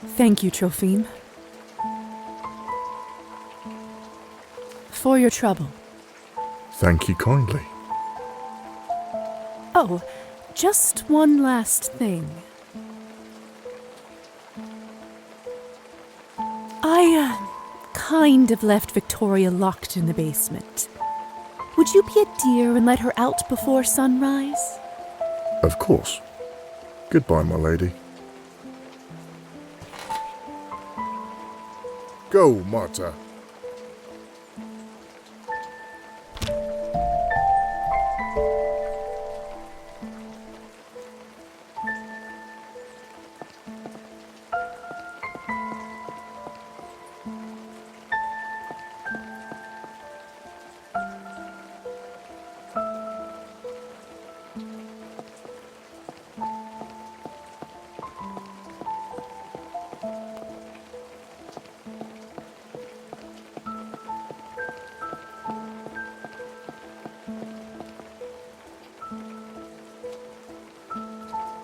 Thank you, Trophime. For your trouble. Thank you kindly. Oh, just one last thing. I, kind of left Victoria locked in the basement. Would you be a dear and let her out before sunrise? Of course. Goodbye, my lady. Go, Marta.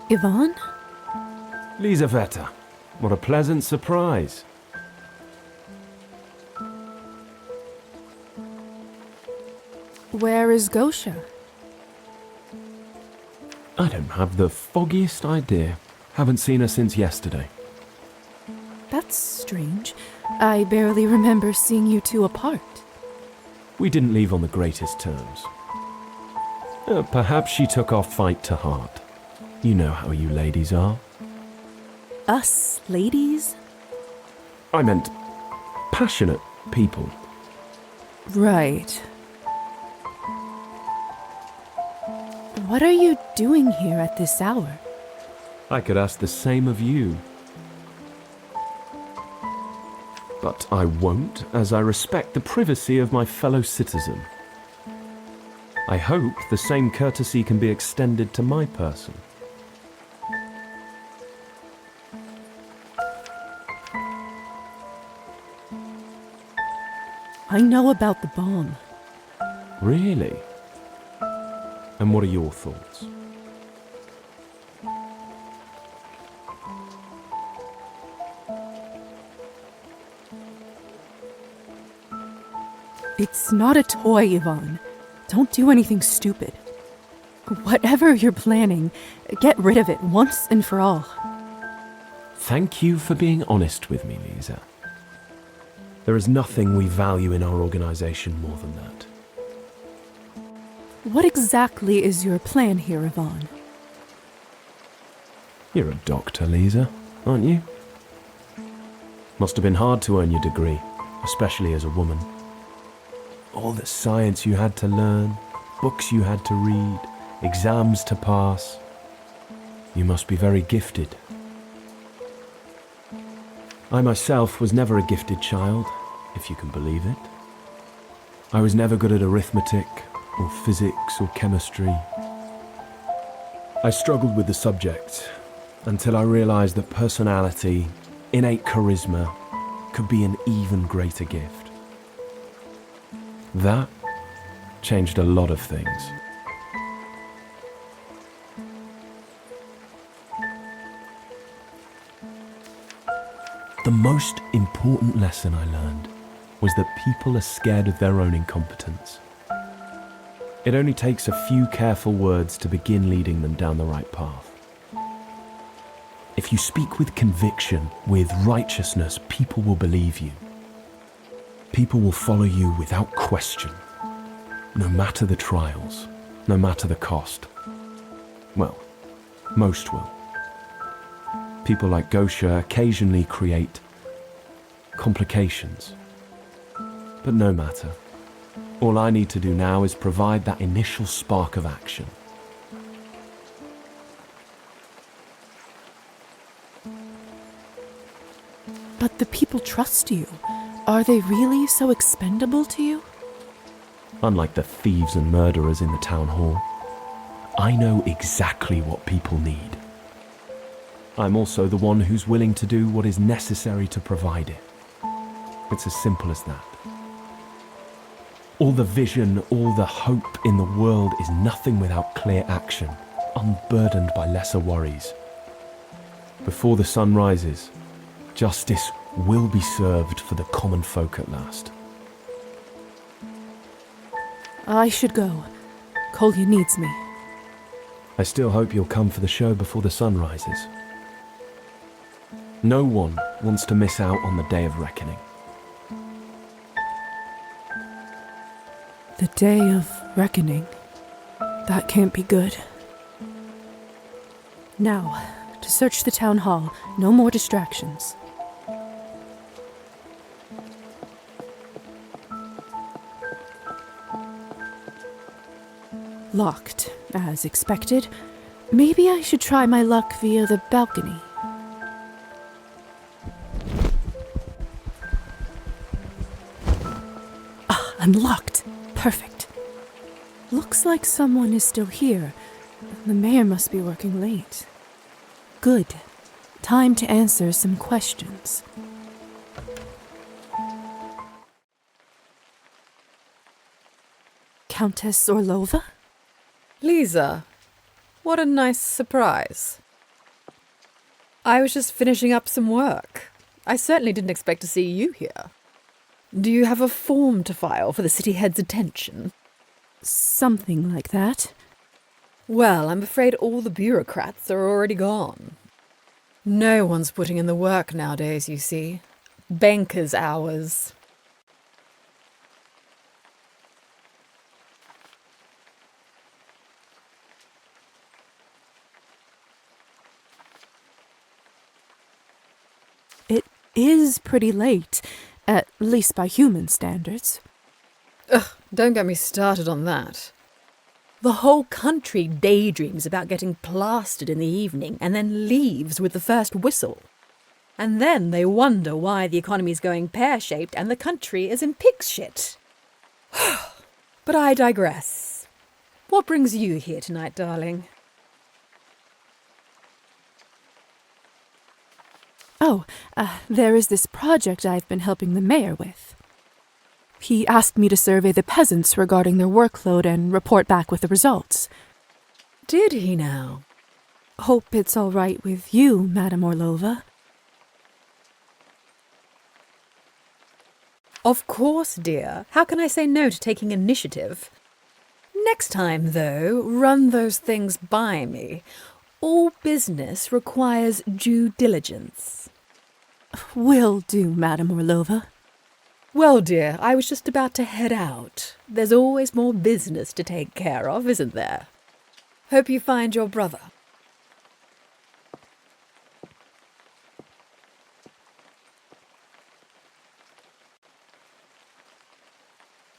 Yvonne? Lizaveta, what a pleasant surprise. Where is Gosha? I don't have the foggiest idea. Haven't seen her since yesterday. That's strange. I barely remember seeing you two apart. We didn't leave on the greatest terms. Perhaps she took our fight to heart. You know how you ladies are. Us ladies? I meant passionate people. Right. What are you doing here at this hour? I could ask the same of you. But I won't, as I respect the privacy of my fellow citizen. I hope the same courtesy can be extended to my person. I know about the bomb. Really? And what are your thoughts? It's not a toy, Yvonne. Don't do anything stupid. Whatever you're planning, get rid of it once and for all. Thank you for being honest with me, Lisa. There is nothing we value in our organization more than that. What exactly is your plan here, Yvonne? You're a doctor, Lisa, aren't you? Must have been hard to earn your degree, especially as a woman. All the science you had to learn, books you had to read, exams to pass. You must be very gifted. I myself was never a gifted child, if you can believe it. I was never good at arithmetic, or physics, or chemistry. I struggled with the subject until I realized that personality, innate charisma, could be an even greater gift. That changed a lot of things. The most important lesson I learned was that people are scared of their own incompetence. It only takes a few careful words to begin leading them down the right path. If you speak with conviction, with righteousness, people will believe you. People will follow you without question, no matter the trials, no matter the cost. Well, most will. People like Gosha occasionally create complications. But no matter. All I need to do now is provide that initial spark of action. But the people trust you. Are they really so expendable to you? Unlike the thieves and murderers in the town hall, I know exactly what people need. I'm also the one who's willing to do what is necessary to provide it. It's as simple as that. All the vision, all the hope in the world is nothing without clear action, unburdened by lesser worries. Before the sun rises, Justice will be served for the common folk at last. I should go. Kolya needs me. I still hope you'll come for the show before the sun rises. No one wants to miss out on the day of reckoning. The day of reckoning. That can't be good. Now, to search the town hall. No more distractions. Locked, as expected. Maybe I should try my luck via the balcony. Ah, unlocked. Perfect. Looks like someone is still here. The mayor must be working late. Good. Time to answer some questions. Countess Orlova? Lisa, what a nice surprise. I was just finishing up some work. I certainly didn't expect to see you here. Do you have a form to file for the city head's attention? Something like that. Well, I'm afraid all the bureaucrats are already gone. No one's putting in the work nowadays, you see. Banker's hours. It is pretty late, at least by human standards. Ugh, don't get me started on that. The whole country daydreams about getting plastered in the evening and then leaves with the first whistle. And then they wonder why the economy's going pear-shaped and the country is in pig's shit. But I digress. What brings you here tonight, darling? Oh, there is this project I've been helping the mayor with. He asked me to survey the peasants regarding their workload and report back with the results. Did he now? Hope it's all right with you, Madame Orlova. Of course, dear. How can I say no to taking initiative? Next time, though, run those things by me. All business requires due diligence. Will do, Madame Orlova. Well, dear, I was just about to head out. There's always more business to take care of, isn't there? Hope you find your brother.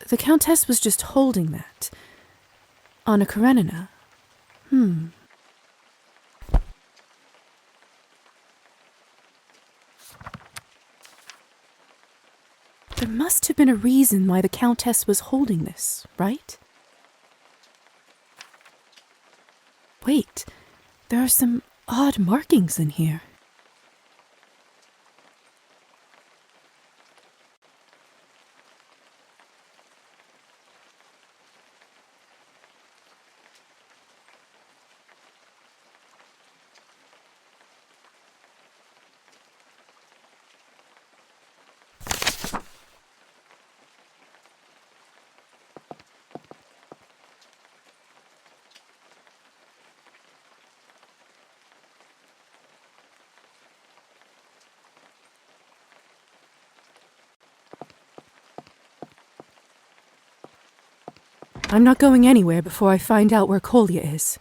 The Countess was just holding that. Anna Karenina. There must have been a reason why the Countess was holding this, right? Wait, there are some odd markings in here. I'm not going anywhere before I find out where Kolya is.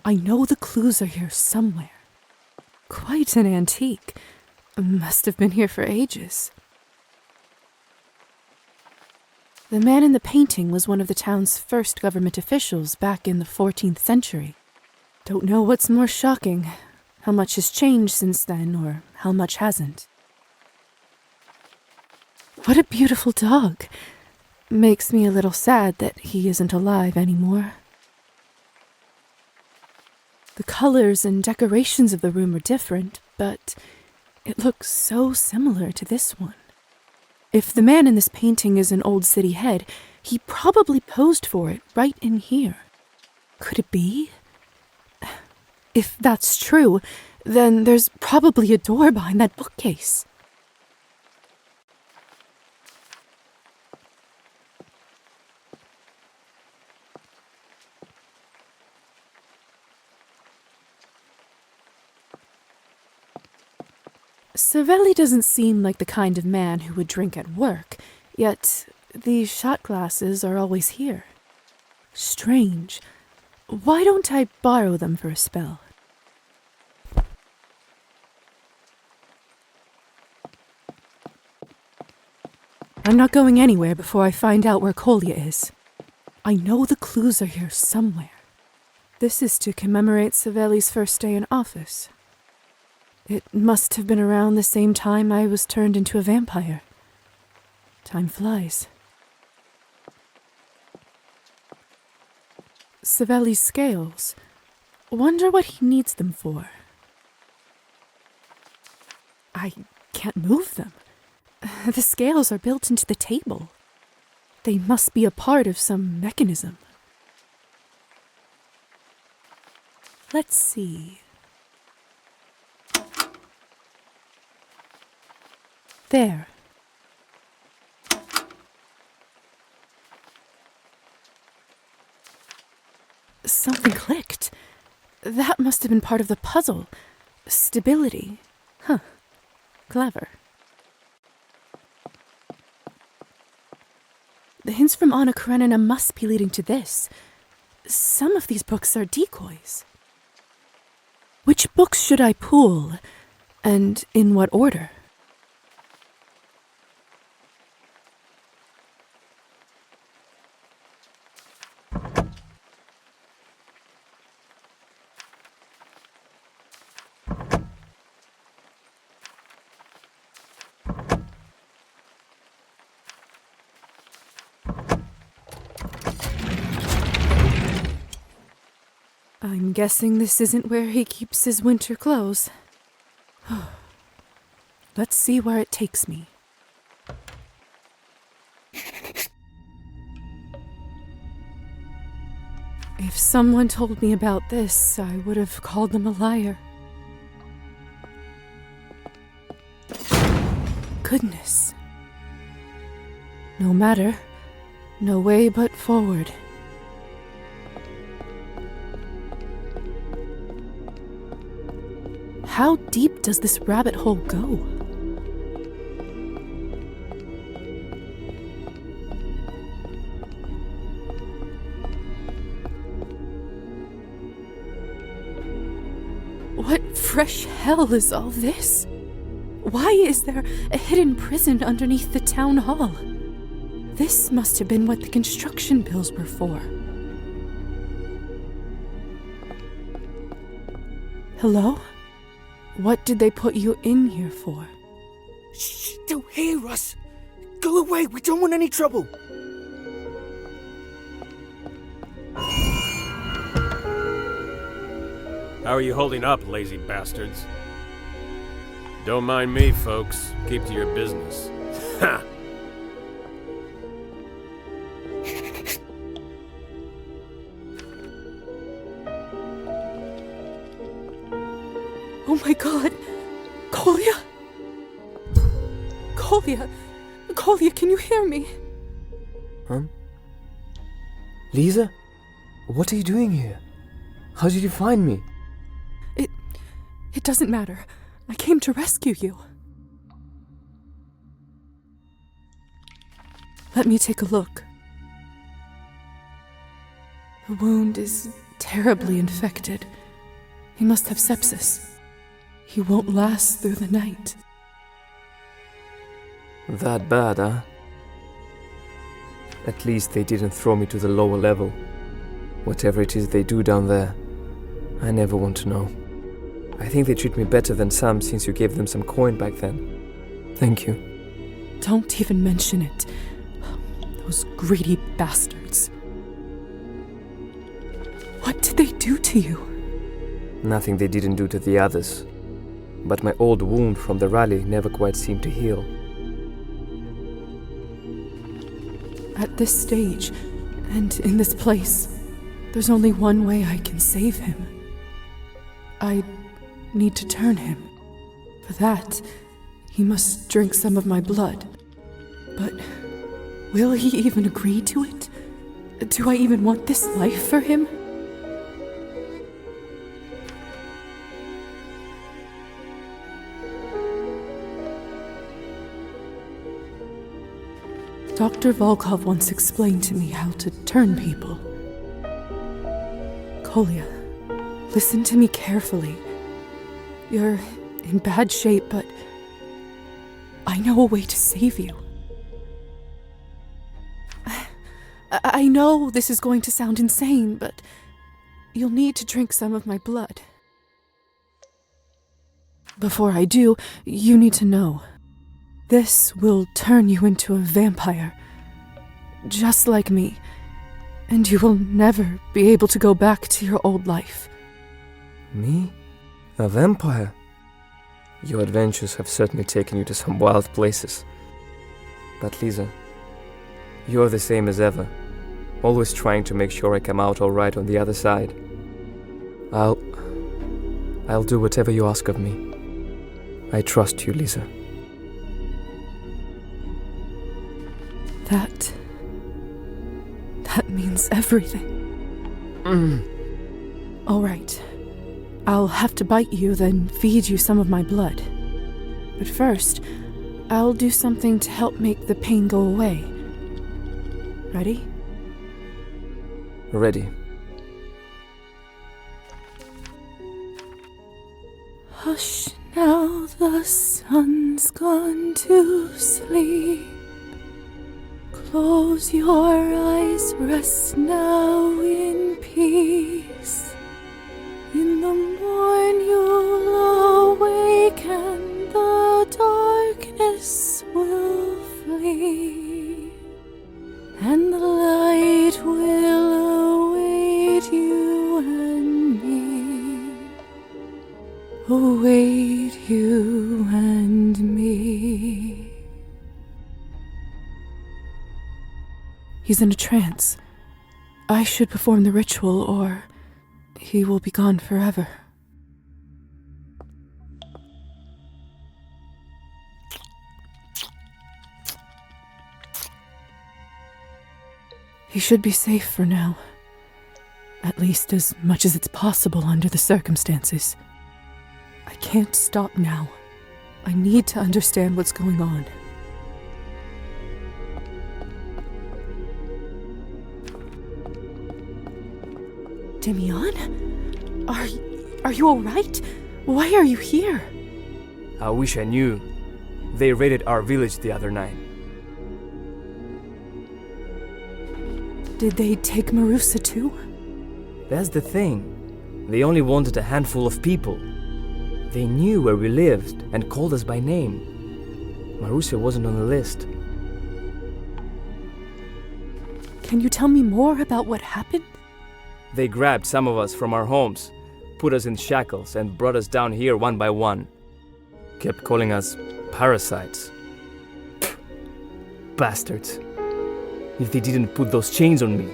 I know the clues are here somewhere. Quite an antique. Must have been here for ages. The man in the painting was one of the town's first government officials back in the 14th century. Don't know what's more shocking, how much has changed since then or how much hasn't. What a beautiful dog. Makes me a little sad that he isn't alive anymore. The colors and decorations of the room are different, but it looks so similar to this one. If the man in this painting is an old city head, he probably posed for it right in here. Could it be? If that's true, Then there's probably a door behind that bookcase. Savelli doesn't seem like the kind of man who would drink at work, yet these shot glasses are always here. Strange. Why don't I borrow them for a spell? I'm not going anywhere before I find out where Kolya is. I know the clues are here somewhere. This is to commemorate Savelli's first day in office. It must have been around the same time I was turned into a vampire. Time flies. Savelli's scales. Wonder what he needs them for. I can't move them. The scales are built into the table. They must be a part of some mechanism. Let's see. There. Something clicked. That must have been part of the puzzle. Stability. Huh. Clever. The hints from Anna Karenina must be leading to this. Some of these books are decoys. Which books should I pool? And in what order? I'm guessing this isn't where he keeps his winter clothes. Let's see where it takes me. If someone told me about this, I would have called them a liar. Goodness. No matter. No way but forward. How deep does this rabbit hole go? What fresh hell is all this? Why is there a hidden prison underneath the town hall? This must have been what the construction bills were for. Hello? What did they put you in here for? Shh, they'll hear us. Go away, we don't want any trouble. How are you holding up, lazy bastards? Don't mind me, folks. Keep to your business. Ha! Oh my god! Kolya! Kolya! Kolya, can you hear me? Lisa? What are you doing here? How did you find me? It doesn't matter. I came to rescue you. Let me take a look. The wound is terribly infected. He must have sepsis. He won't last through the night. That bad, huh? At least they didn't throw me to the lower level. Whatever it is they do down there, I never want to know. I think they treat me better than some since you gave them some coin back then. Thank you. Don't even mention it. Those greedy bastards. What did they do to you? Nothing they didn't do to the others. But my old wound from the rally never quite seemed to heal. At this stage, and in this place, there's only one way I can save him. I'd need to turn him. For that, he must drink some of my blood. But will he even agree to it? Do I even want this life for him? Dr. Volkov once explained to me how to turn people. Kolya, listen to me carefully. You're in bad shape, but I know a way to save you. I know this is going to sound insane, but you'll need to drink some of my blood. Before I do, you need to know. This will turn you into a vampire, just like me, and you will never be able to go back to your old life. Me? A vampire? Your adventures have certainly taken you to some wild places. But Lisa, you're the same as ever, always trying to make sure I come out all right on the other side. I'll do whatever you ask of me. I trust you, Lisa. That means everything. All right. I'll have to bite you, then feed you some of my blood. But first, I'll do something to help make the pain go away. Ready? Ready. Hush now, the sun's gone to sleep. Close your eyes, rest now in peace. In the morn you'll awake and the darkness will flee, and the light will await you and me. Await you and me. He's in a trance. I should perform the ritual, or he will be gone forever. He should be safe for now. At least as much as it's possible under the circumstances. I can't stop now. I need to understand what's going on. Demian? Are you alright? Why are you here? I wish I knew. They raided our village the other night. Did they take Marusa too? That's the thing. They only wanted a handful of people. They knew where we lived and called us by name. Marusa wasn't on the list. Can you tell me more about what happened? They grabbed some of us from our homes, put us in shackles, and brought us down here one by one. Kept calling us parasites. Bastards. If they didn't put those chains on me.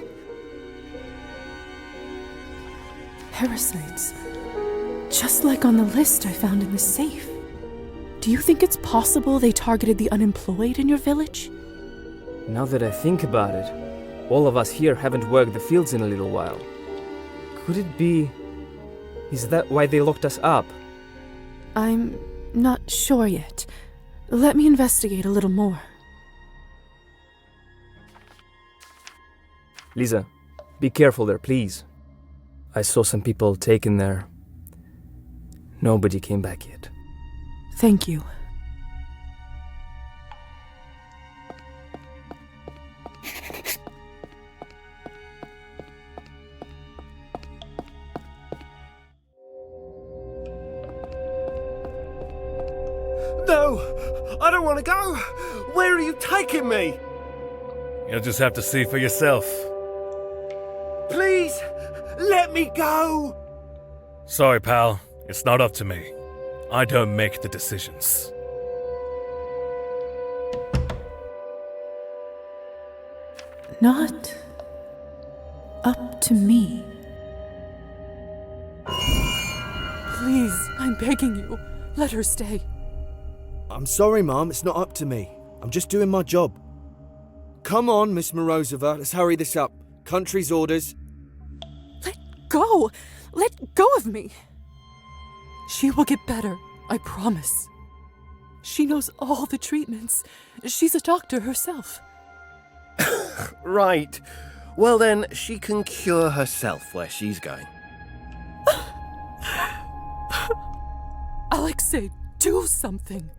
Parasites. Just like on the list I found in the safe. Do you think it's possible they targeted the unemployed in your village? Now that I think about it, all of us here haven't worked the fields in a little while. Could it be... Is that why they locked us up? I'm not sure yet. Let me investigate a little more. Lisa, be careful there, please. I saw some people taken there. Nobody came back yet. Thank you. No! I don't want to go! Where are you taking me? You'll just have to see for yourself. Please! Let me go! Sorry, pal. It's not up to me. I don't make the decisions. Not up to me. Please, I'm begging you. Let her stay. I'm sorry, Mom, it's not up to me. I'm just doing my job. Come on, Miss Morozova, let's hurry this up. Country's orders. Let go! Let go of me! She will get better, I promise. She knows all the treatments. She's a doctor herself. Right. Well then, she can cure herself where she's going. Alexei, do something.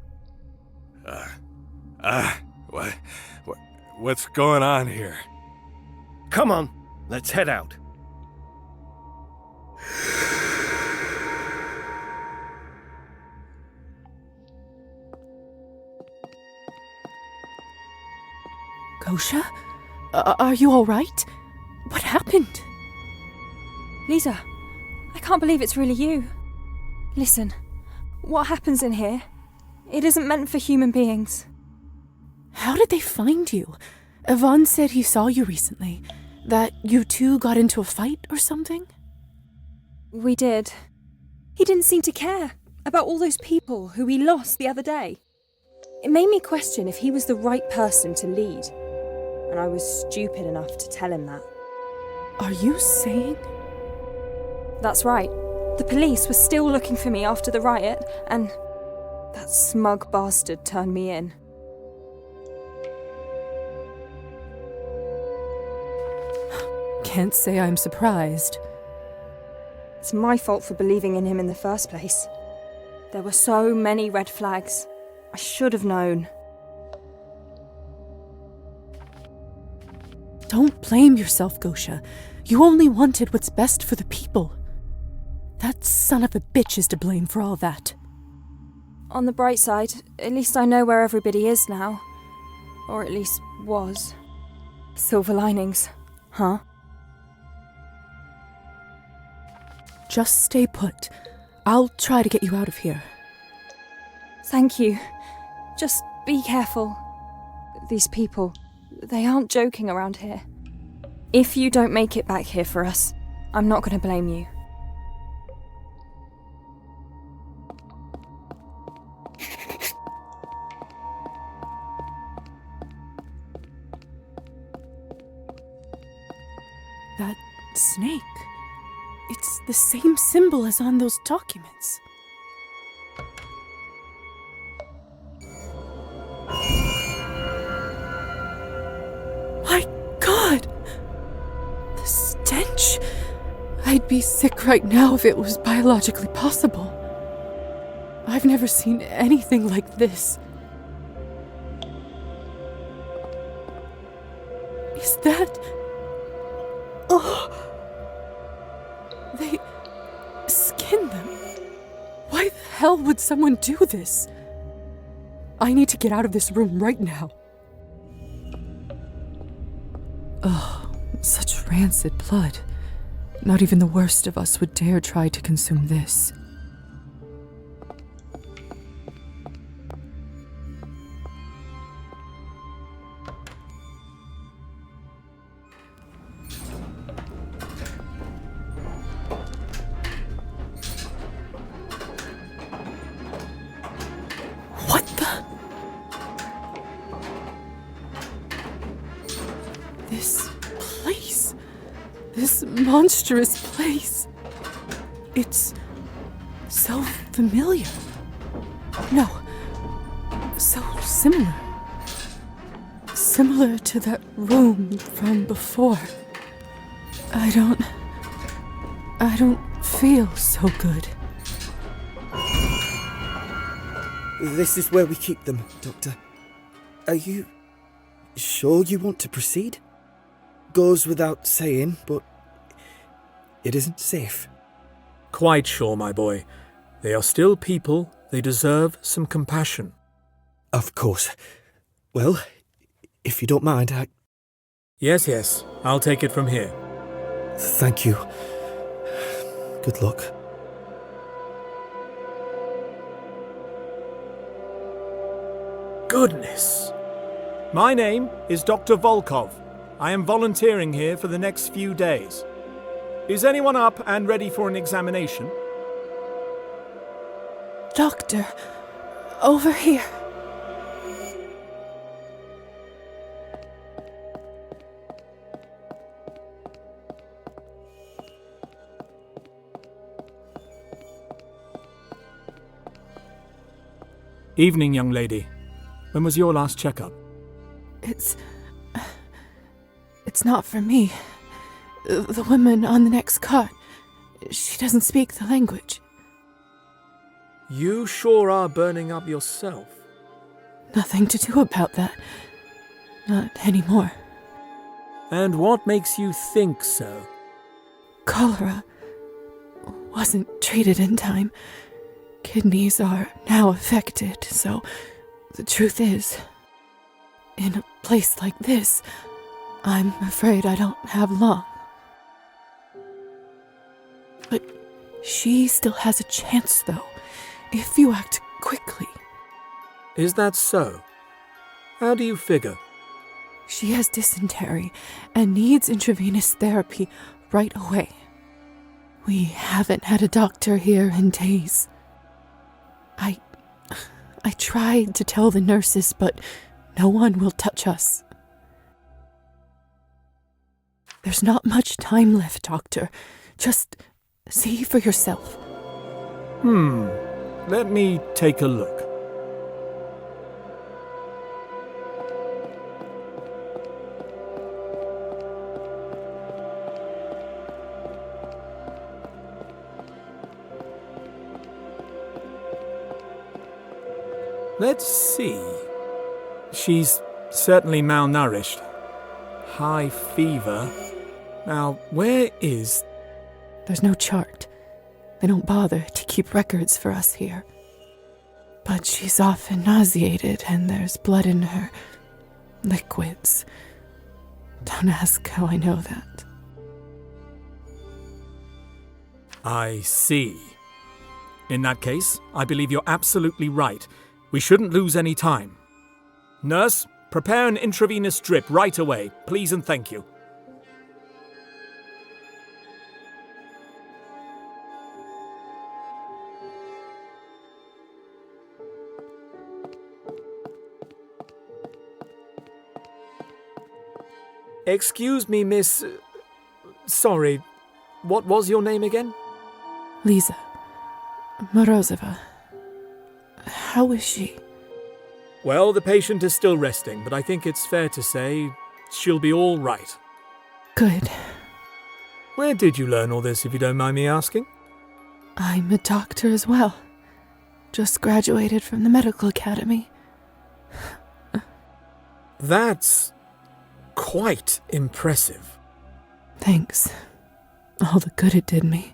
What's going on here? Come on, let's head out. Gosha? Are you all right? What happened? Lisa, I can't believe it's really you. Listen, what happens in here? It isn't meant for human beings. How did they find you? Yvonne said he saw you recently. That you two got into a fight or something? We did. He didn't seem to care about all those people who we lost the other day. It made me question if he was the right person to lead. And I was stupid enough to tell him that. Are you saying? That's right. The police were still looking for me after the riot, and that smug bastard turned me in. Can't say I'm surprised. It's my fault for believing in him in the first place. There were so many red flags. I should have known. Don't blame yourself, Gosha. You only wanted what's best for the people. That son of a bitch is to blame for all that. On the bright side, at least I know where everybody is now. Or at least was. Silver linings, huh? Just stay put. I'll try to get you out of here. Thank you. Just be careful. These people, they aren't joking around here. If you don't make it back here for us, I'm not going to blame you. That snake. It's the same symbol as on those documents. My God! The stench! I'd be sick right now if it was biologically possible. I've never seen anything like this. Is that... Oh! They skinned them. Why the hell would someone do this? I need to get out of this room right now. Ugh, such rancid blood. Not even the worst of us would dare try to consume this. What the? This place. This monstrous place. It's so familiar. No, so similar. Similar to that room from before. I don't feel so good. This is where we keep them, Doctor. Are you sure you want to proceed? Goes without saying, but it isn't safe. Quite sure, my boy. They are still people. They deserve some compassion. Of course. Well, if you don't mind, Yes. I'll take it from here. Thank you. Good luck. Goodness. My name is Dr. Volkov. I am volunteering here for the next few days. Is anyone up and ready for an examination? Doctor, over here. Evening, young lady. When was your last checkup? It's not for me. The woman on the next cot, she doesn't speak the language. You sure are burning up yourself. Nothing to do about that. Not anymore. And what makes you think so? Cholera wasn't treated in time. Kidneys are now affected, so the truth is, in a place like this, I'm afraid I don't have long. But she still has a chance, though, if you act quickly. Is that so? How do you figure? She has dysentery and needs intravenous therapy right away. We haven't had a doctor here in days. I tried to tell the nurses, but no one will touch us. There's not much time left, Doctor. Just see for yourself. Let me take a look. Let's see. She's certainly malnourished. High fever. Now, where is... There's no chart. They don't bother to keep records for us here. But she's often nauseated and there's blood in her liquids. Don't ask how I know that. I see. In that case, I believe you're absolutely right. We shouldn't lose any time. Nurse, prepare an intravenous drip right away, please and thank you. Excuse me, miss... Sorry, what was your name again? Lisa. Morozova. How is she? Well, the patient is still resting, but I think it's fair to say she'll be all right. Good. Where did you learn all this, if you don't mind me asking? I'm a doctor as well. Just graduated from the medical academy. That's quite impressive. Thanks. All the good it did me.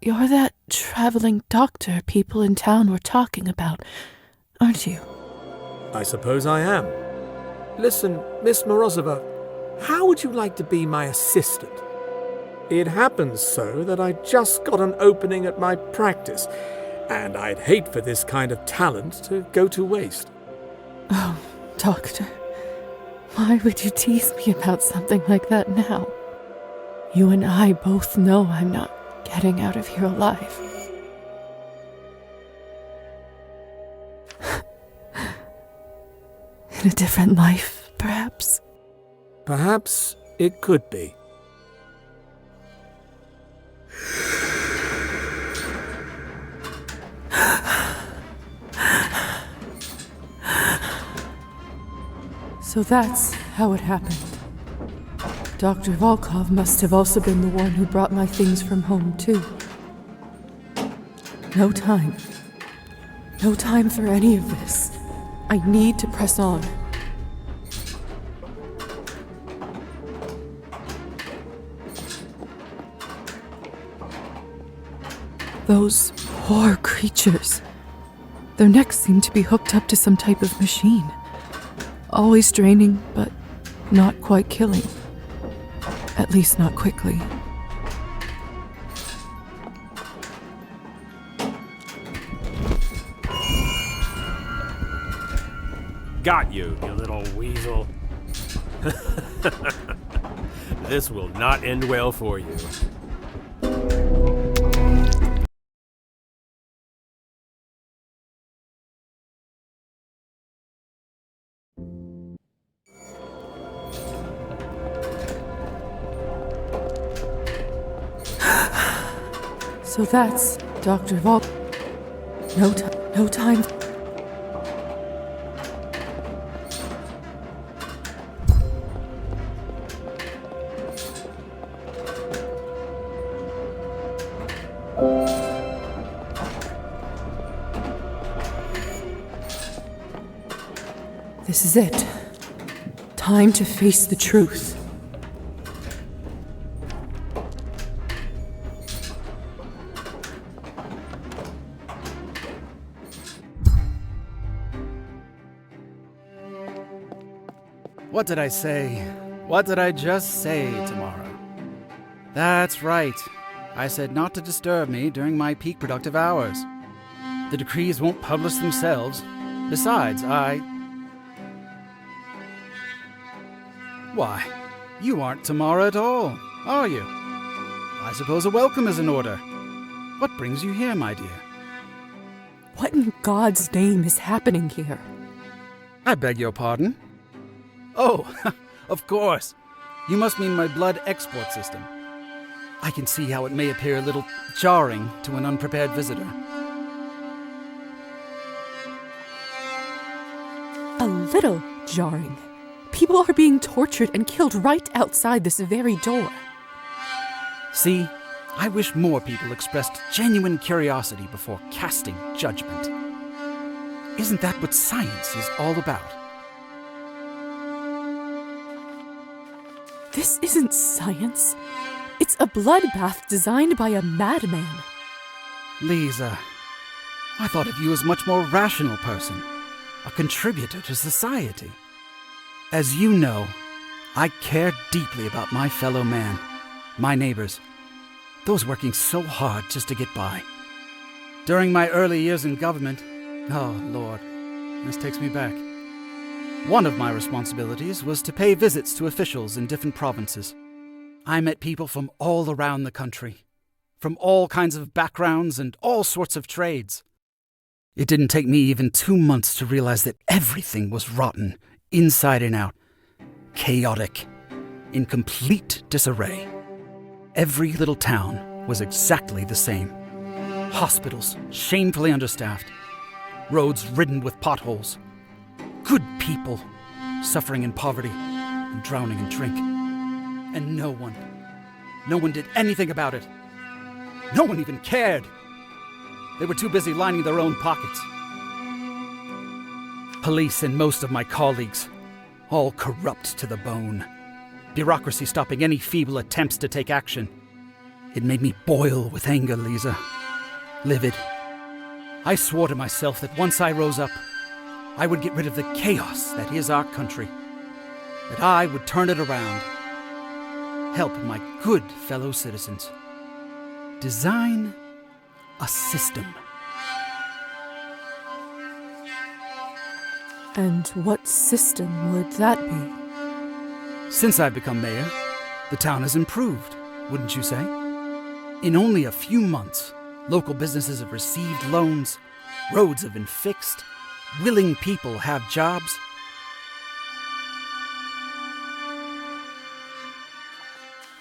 You're that traveling doctor people in town were talking about, aren't you? I suppose I am. Listen, Miss Morozova, how would you like to be my assistant? It happens so that I just got an opening at my practice, and I'd hate for this kind of talent to go to waste. Oh, doctor, why would you tease me about something like that now? You and I both know I'm not getting out of here alive. In a different life, perhaps? Perhaps it could be. So that's how it happened. Dr. Volkov must have also been the one who brought my things from home, too. No time. No time for any of this. I need to press on. Those poor creatures. Their necks seem to be hooked up to some type of machine. Always draining, but not quite killing. At least not quickly. Got you, you little weasel. This will not end well for you. So that's Dr. Vol. No time. This is it. Time to face the truth. What did I say? What did I just say, Tamara? That's right. I said not to disturb me during my peak productive hours. The decrees won't publish themselves. Besides, Why, you aren't Tamara at all, are you? I suppose a welcome is in order. What brings you here, my dear? What in God's name is happening here? I beg your pardon? Oh, of course. You must mean my blood export system. I can see how it may appear a little jarring to an unprepared visitor. A little jarring. People are being tortured and killed right outside this very door. See, I wish more people expressed genuine curiosity before casting judgment. Isn't that what science is all about? This isn't science. It's a bloodbath designed by a madman. Lisa, I thought of you as a much more rational person, a contributor to society. As you know, I care deeply about my fellow man, my neighbors, those working so hard just to get by. During my early years in government, oh Lord, this takes me back. One of my responsibilities was to pay visits to officials in different provinces. I met people from all around the country, from all kinds of backgrounds and all sorts of trades. It didn't take me even 2 months to realize that everything was rotten, inside and out, chaotic, in complete disarray. Every little town was exactly the same. Hospitals shamefully understaffed, roads ridden with potholes, good people suffering in poverty and drowning in drink. And no one did anything about it. No one even cared. They were too busy lining their own pockets. Police and most of my colleagues, all corrupt to the bone. Bureaucracy stopping any feeble attempts to take action. It made me boil with anger, Lisa. Livid. I swore to myself that once I rose up, I would get rid of the chaos that is our country. That I would turn it around. Help my good fellow citizens. Design a system. And what system would that be? Since I've become mayor, the town has improved, wouldn't you say? In only a few months, local businesses have received loans, roads have been fixed, willing people have jobs.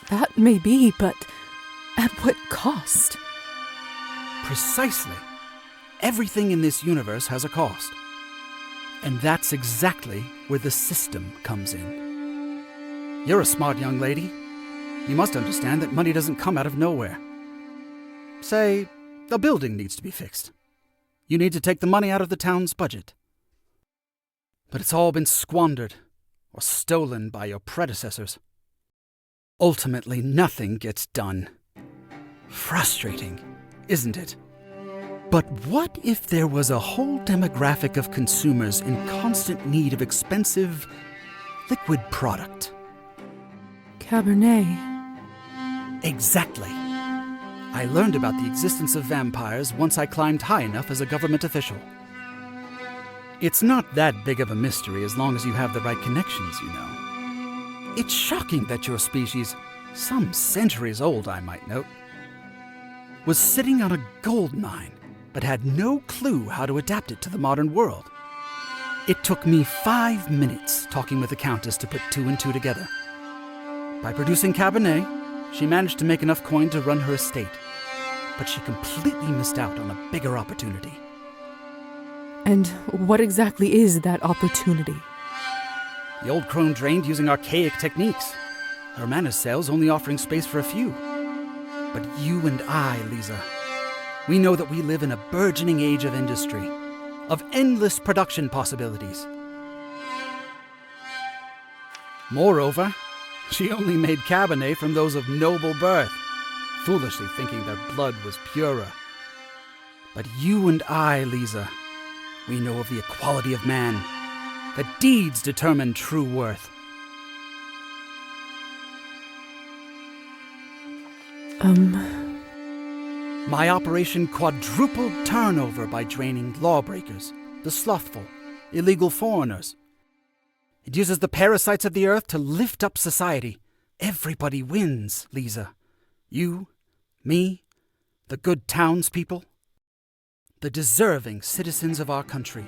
That may be, but at what cost? Precisely. Everything in this universe has a cost. And that's exactly where the system comes in. You're a smart young lady. You must understand that money doesn't come out of nowhere. Say, a building needs to be fixed. You need to take the money out of the town's budget. But it's all been squandered or stolen by your predecessors. Ultimately, nothing gets done. Frustrating, isn't it? But what if there was a whole demographic of consumers in constant need of expensive liquid product? Cabernet. Exactly. I learned about the existence of vampires once I climbed high enough as a government official. It's not that big of a mystery as long as you have the right connections, you know. It's shocking that your species, some centuries old I might note, was sitting on a gold mine but had no clue how to adapt it to the modern world. It took me 5 minutes talking with the Countess to put 2 and 2 together. By producing Cabernet, she managed to make enough coin to run her estate. but she completely missed out on a bigger opportunity. And what exactly is that opportunity? The old crone drained using archaic techniques. Her mana cells only offering space for a few. But you and I, Lisa, we know that we live in a burgeoning age of industry, of endless production possibilities. Moreover, she only made Cabernet from those of noble birth, foolishly thinking their blood was purer. But you and I, Lisa, we know of the equality of man, that deeds determine true worth. My operation quadrupled turnover by draining lawbreakers, the slothful, illegal foreigners. It uses the parasites of the earth to lift up society. Everybody wins, Lisa. You, me, the good townspeople, the deserving citizens of our country.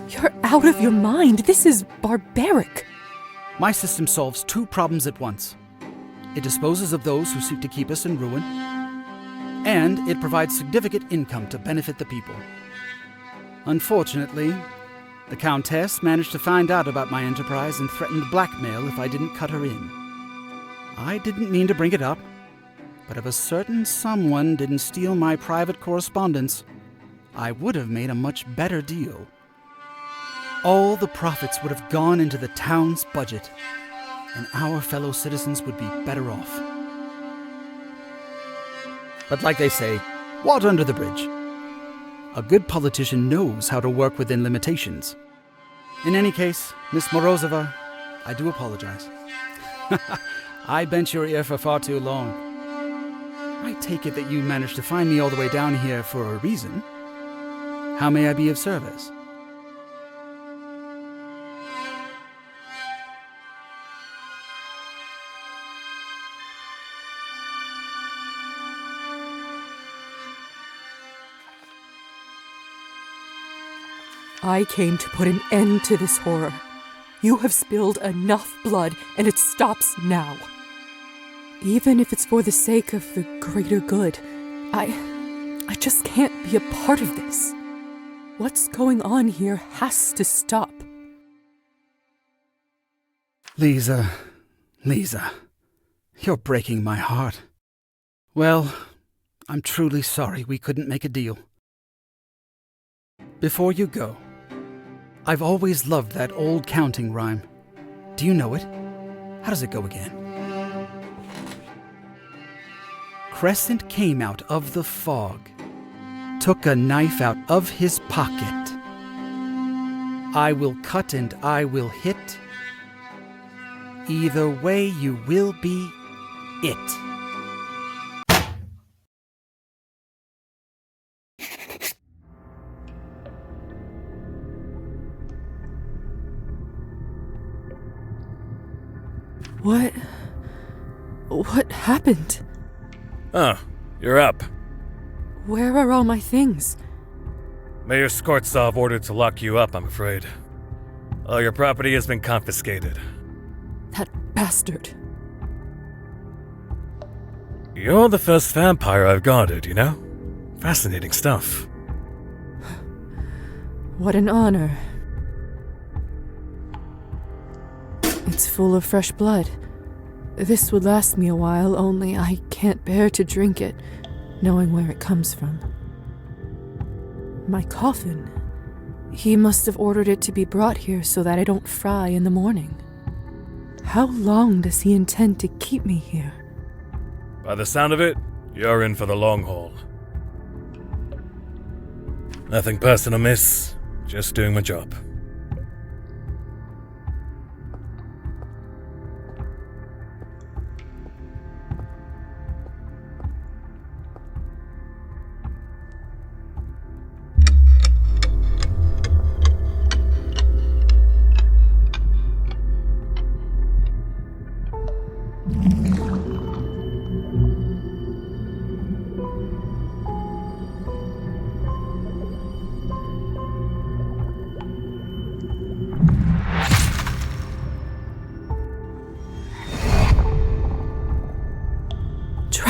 You're out of your mind. This is barbaric. My system solves two problems at once. It disposes of those who seek to keep us in ruin, and it provides significant income to benefit the people. Unfortunately, the Countess managed to find out about my enterprise and threatened blackmail if I didn't cut her in. I didn't mean to bring it up, but if a certain someone didn't steal my private correspondence, I would have made a much better deal. All the profits would have gone into the town's budget, and our fellow citizens would be better off. But like they say, water under the bridge. A good politician knows how to work within limitations. In any case, Miss Morozova, I do apologize. I bent your ear for far too long. I take it that you managed to find me all the way down here for a reason. How may I be of service? I came to put an end to this horror. You have spilled enough blood, and it stops now. Even if it's for the sake of the greater good, I just can't be a part of this. What's going on here has to stop. Lisa, you're breaking my heart. Well, I'm truly sorry we couldn't make a deal. Before you go, I've always loved that old counting rhyme. Do you know it? How does it go again? Crescent came out of the fog, took a knife out of his pocket. I will cut and I will hit. Either way you will be it. What happened? Oh, you're up. Where are all my things? Mayor Skortsov ordered to lock you up, I'm afraid. All your property has been confiscated. That bastard. You're the first vampire I've guarded, you know? Fascinating stuff. What an honor. It's full of fresh blood. This would last me a while, only I can't bear to drink it, knowing where it comes from. My coffin. He must have ordered it to be brought here so that I don't fry in the morning. How long does he intend to keep me here? By the sound of it, you're in for the long haul. Nothing personal, miss. Just doing my job.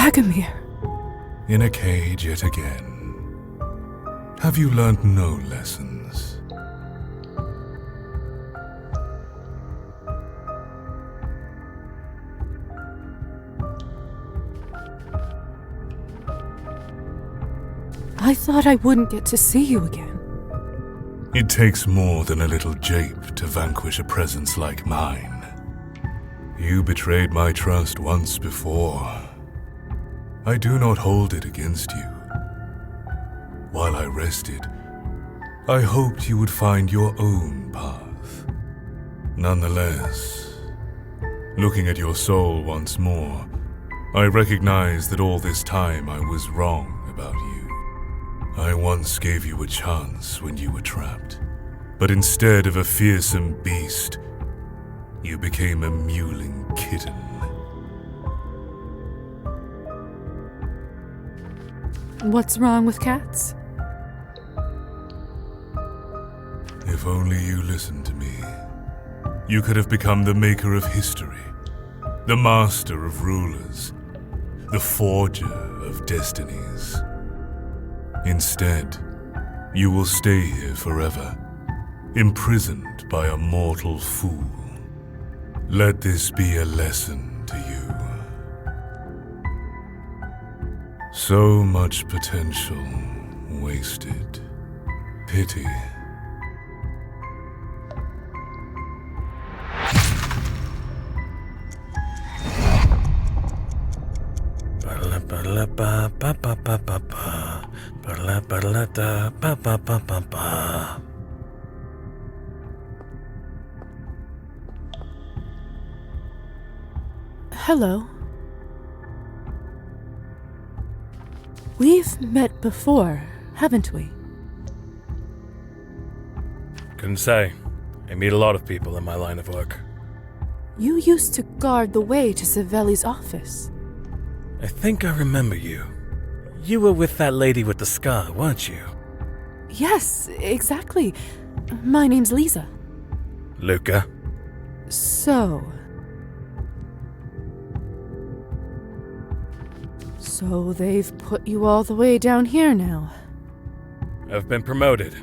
Dragomir. In a cage yet again. Have you learned no lessons? I thought I wouldn't get to see you again. It takes more than a little jape to vanquish a presence like mine. You betrayed my trust once before. I do not hold it against you. While I rested, I hoped you would find your own path. Nonetheless, looking at your soul once more, I recognize that all this time I was wrong about you. I once gave you a chance when you were trapped, but instead of a fearsome beast, you became a mewling kitten. What's wrong with cats? If only you listened to me, you could have become the maker of history, the master of rulers, the forger of destinies. Instead, you will stay here forever, imprisoned by a mortal fool. Let this be a lesson to you. So much potential wasted. Pity. Hello. We've met before, haven't we? Couldn't say. I meet a lot of people in my line of work. You used to guard the way to Savelli's office. I think I remember you. You were with that lady with the scar, weren't you? Yes, exactly. My name's Lisa. Luca. So they've put you all the way down here now. I've been promoted.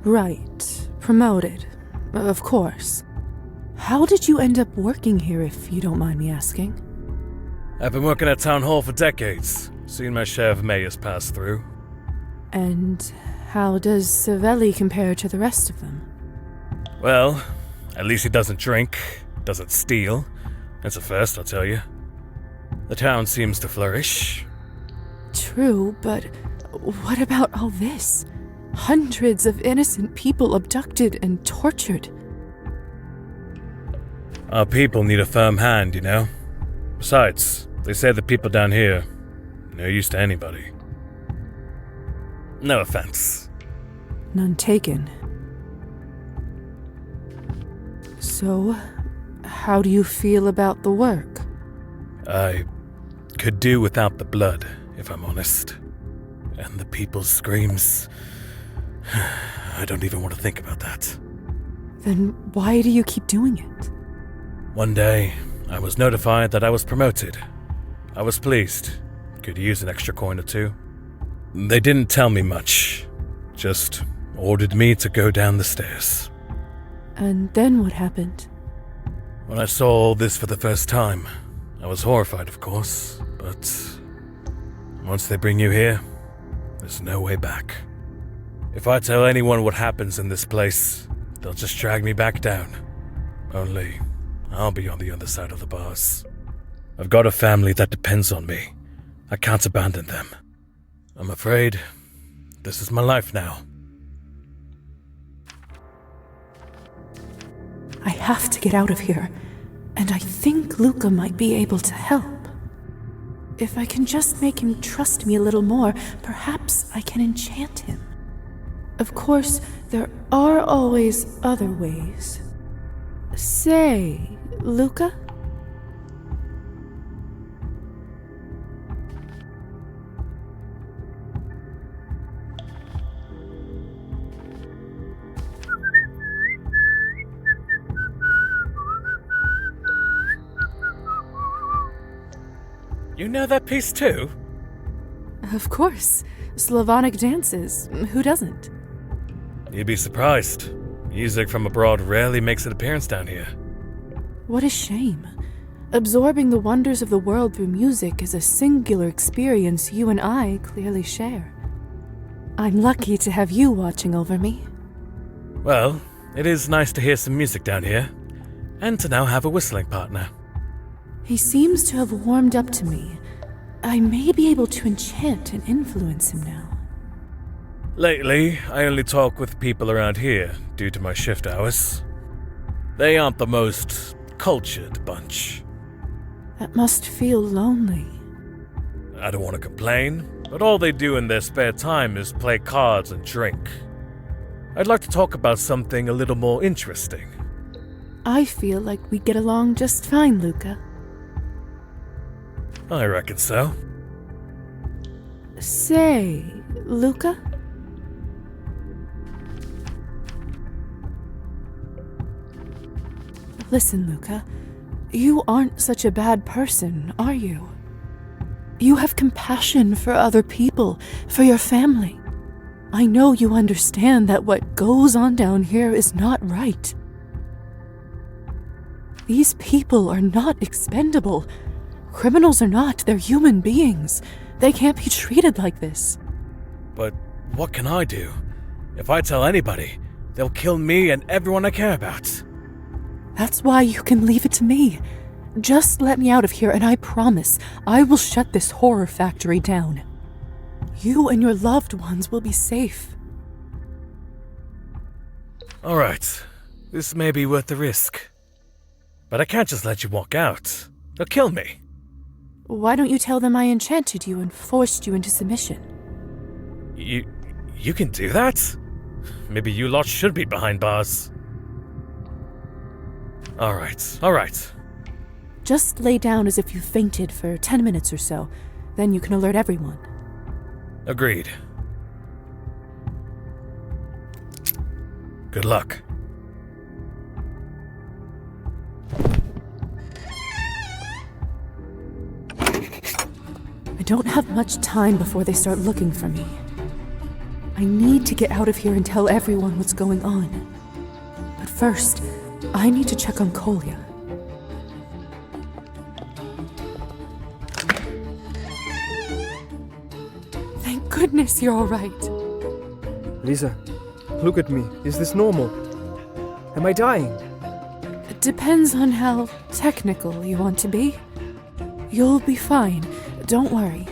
Right, promoted. Of course. How did you end up working here, if you don't mind me asking? I've been working at Town Hall for decades, seen my share of mayors pass through. And how does Savelli compare to the rest of them? Well, at least he doesn't drink, doesn't steal. That's a first, I'll tell you. The town seems to flourish. True, but what about all this? Hundreds of innocent people abducted and tortured. Our people need a firm hand, you know? Besides, they say the people down here, no use to anybody. No offense. None taken. So, how do you feel about the work? I could do without the blood, if I'm honest. And the people's screams. I don't even want to think about that. Then why do you keep doing it? One day, I was notified that I was promoted. I was pleased. Could use an extra coin or two. They didn't tell me much. Just ordered me to go down the stairs. And then what happened? When I saw all this for the first time, I was horrified, of course, but once they bring you here, there's no way back. If I tell anyone what happens in this place, they'll just drag me back down. Only, I'll be on the other side of the bars. I've got a family that depends on me. I can't abandon them. I'm afraid this is my life now. I have to get out of here, and I think Luca might be able to help. If I can just make him trust me a little more, perhaps I can enchant him. Of course, there are always other ways. Say, Luca? You know that piece too? Of course. Slavonic dances. Who doesn't? You'd be surprised. Music from abroad rarely makes an appearance down here. What a shame. Absorbing the wonders of the world through music is a singular experience you and I clearly share. I'm lucky to have you watching over me. Well, it is nice to hear some music down here, and to now have a whistling partner. He seems to have warmed up to me. I may be able to enchant and influence him now. Lately, I only talk with people around here due to my shift hours. They aren't the most cultured bunch. That must feel lonely. I don't want to complain, but all they do in their spare time is play cards and drink. I'd like to talk about something a little more interesting. I feel like we get along just fine, Luca. I reckon so. Say, Luca? Listen, Luca. You aren't such a bad person, are you? You have compassion for other people, for your family. I know you understand that what goes on down here is not right. These people are not expendable. Criminals are not, they're human beings. They can't be treated like this. But what can I do? If I tell anybody, they'll kill me and everyone I care about. That's why you can leave it to me. Just let me out of here and I promise I will shut this horror factory down. You and your loved ones will be safe. Alright, this may be worth the risk. But I can't just let you walk out. They'll kill me. Why don't you tell them I enchanted you and forced you into submission? You can do that? Maybe you lot should be behind bars. Alright. Just lay down as if you fainted for 10 minutes or so. Then you can alert everyone. Agreed. Good luck. I don't have much time before they start looking for me. I need to get out of here and tell everyone what's going on. But first, I need to check on Kolya. Thank goodness you're all right. Lisa, look at me. Is this normal? Am I dying? It depends on how technical you want to be. You'll be fine. Don't worry.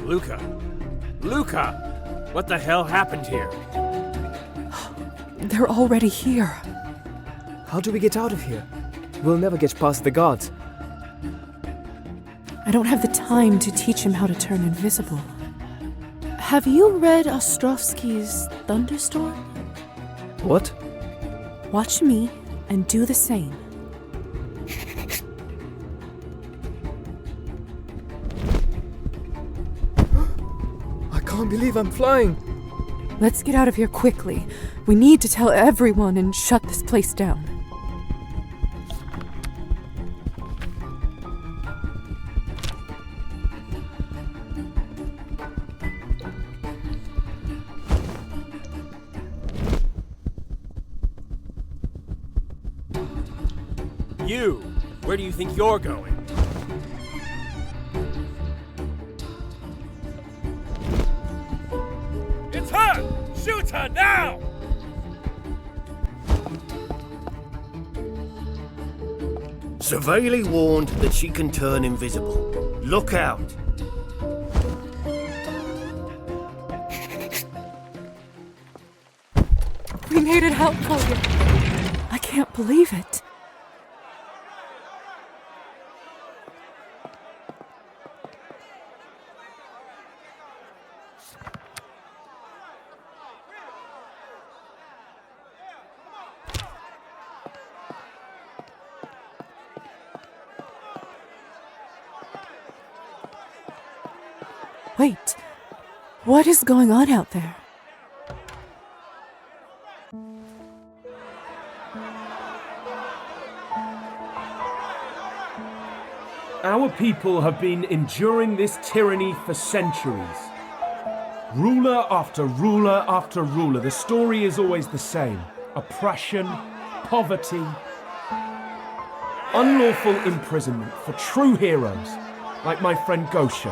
Luca! What the hell happened here? They're already here. How do we get out of here? We'll never get past the guards. I don't have the time to teach him how to turn invisible. Have you read Ostrovsky's Thunderstorm? What? Watch me and do the same. I can't believe I'm flying. Let's get out of here quickly. We need to tell everyone and shut this place down. You! Where do you think you're going? It's her! Shoot her now! Severely warned that she can turn invisible. Look out! We made it out, Kolya. I can't believe it. Wait, what is going on out there? Our people have been enduring this tyranny for centuries. Ruler after ruler after ruler. The story is always the same. Oppression, poverty, unlawful imprisonment for true heroes, like my friend Gosha,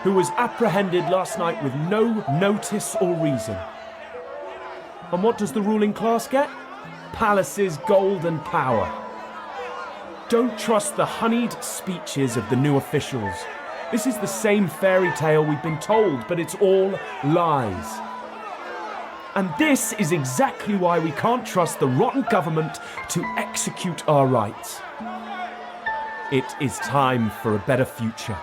who was apprehended last night with no notice or reason. And what does the ruling class get? Palaces, gold and power. Don't trust the honeyed speeches of the new officials. This is the same fairy tale we've been told, but it's all lies. And this is exactly why we can't trust the rotten government to execute our rights. It is time for a better future.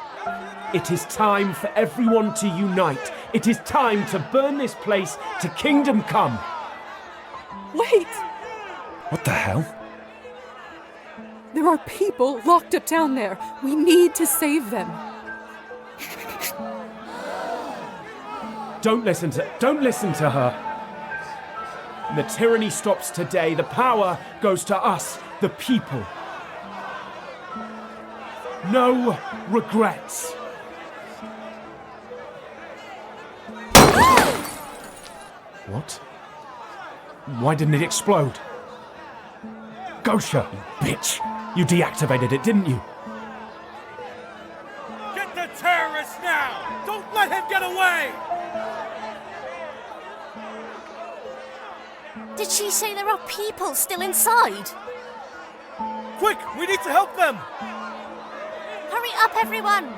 It is time for everyone to unite. It is time to burn this place to kingdom come. Wait! What the hell? There are people locked up down there. We need to save them. Don't listen to her. The tyranny stops today. The power goes to us, the people. No regrets. What? Why didn't it explode? Gosha, you bitch! You deactivated it, didn't you? Get the terrorists now! Don't let him get away! Did she say there are people still inside? Quick! We need to help them! Hurry up, everyone!